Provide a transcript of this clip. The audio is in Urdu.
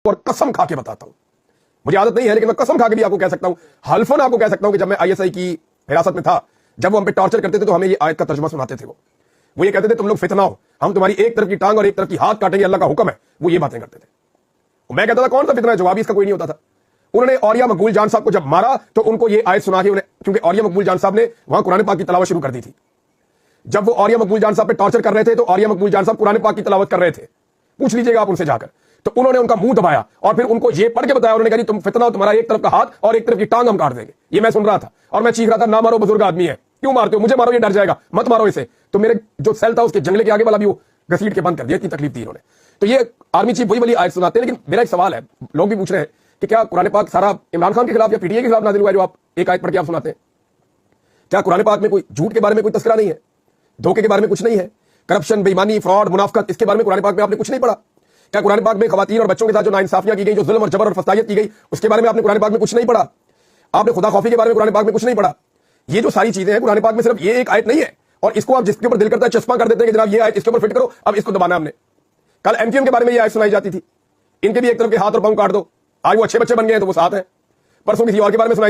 اور قسم کھا کے بتاتا ہوں, مجھے عادت نہیں ہے لیکن میں قسم کھا کے بھی آپ کو کہہ سکتا ہوں, حلفاً آپ کو کہہ سکتا ہوں کہ جب میں آئی ایس آئی کی حراست میں تھا, جب وہ ہم پہ ٹارچر کرتے تھے تو ہمیں یہ آیت کا ترجمہ سناتے تھے. وہ یہ کہتے تھے تم لوگ فتنہ ہو, ہم تمہاری ایک طرف کی ٹانگ اور ایک طرف کی ہاتھ کاٹیں گے, اللہ کا حکم ہے. وہ یہ باتیں کرتے تھے. میں کہتا تھا کون سا فتنہ ہے, جواب اس کا کوئی نہیں ہوتا تھا. انہوں نے اولیاء مقبول جان صاحب کو جب مارا تو ان کو یہ آیت سنا کے, کیونکہ اولیاء مقبول جان صاحب نے وہاں قرآن پاک کی تلاوت شروع کر دی تھی. جب وہ اولیاء مقبول جان صاحب پہ ٹارچر کر رہے تھے تو اولیاء مقبول جان صاحب قرآن پاک کی تلاوت کر رہے تھے, پوچھ لیجیے گا آپ ان سے جا کر. تو انہوں نے ان کا منہ دبایا اور پھر ان کو یہ پڑھ کے بتایا, انہوں نے کہا جی تم فتنہ ہو, تمہارا ایک طرف کا ہاتھ اور ایک طرف کی ٹانگ ہم کاٹ دیں گے. یہ میں سن رہا تھا اور میں چیخ رہا تھا, نہ مارو, بزرگ آدمی ہے, کیوں مارتے ہو, مجھے مارو یہ ڈر جائے گا, مت مارو اسے. تو میرے جو سیل تھا اس کے جنگلے کے آگے والا بھی وہ گھسیٹ کے بند کر دیا, اتنی تکلیف دی انہوں نے. تو یہ آرمی چیف وہی والی آیت سناتے ہیں. لیکن میرا ایک سوال ہے, لوگ بھی پوچھ رہے ہیں کہ کیا قرآن پاک سارا عمران خان کے خلاف یا پی ٹی اے کے خلاف نازل ہوا ہے جو آپ ایک آیت پڑھ کے آپ سناتے ہیں؟ کیا قرآن پاک میں کوئی جھوٹ کے بارے میں کوئی تذکرہ نہیں ہے, دھوکے کے بارے میں کچھ نہیں ہے, کرپشن, بے ایمانی, فراڈ, منافقت, اس کے بارے میں قرآن پاک میں آپ نے کچھ نہیں پڑھا؟ کیا قرآن پاک میں خواتین اور بچوں کے ساتھ جو ناانصافیاں کی گئی, جو ظلم اور جبر اور فسادیت کی گئی, اس کے بارے میں آپ نے قرآن پاک میں کچھ نہیں پڑھا؟ آپ نے خدا خوفی کے بارے میں قرآن پاک میں کچھ نہیں پڑھا؟ یہ جو ساری چیزیں ہیں قرآن پاک میں صرف یہ ایک آیت نہیں ہے, اور اس کو آپ جس کے اوپر دل کرتا ہے چسپاں کر دیتے ہیں کہ جناب یہ آیت اس کے اوپر فٹ کرو, اب اس کو دبانا ہم نے. کل ایم کیو ایم کے بارے میں یہ آیت سنائی جاتی تھی, ان کے بھی ایک طرف کے ہاتھ اور پاؤں کاٹ دو, آج وہ اچھے بچے بن گئے ہیں تو وہ ساتھ ہیں. پرسوں کسی اور کے بارے میں سنائی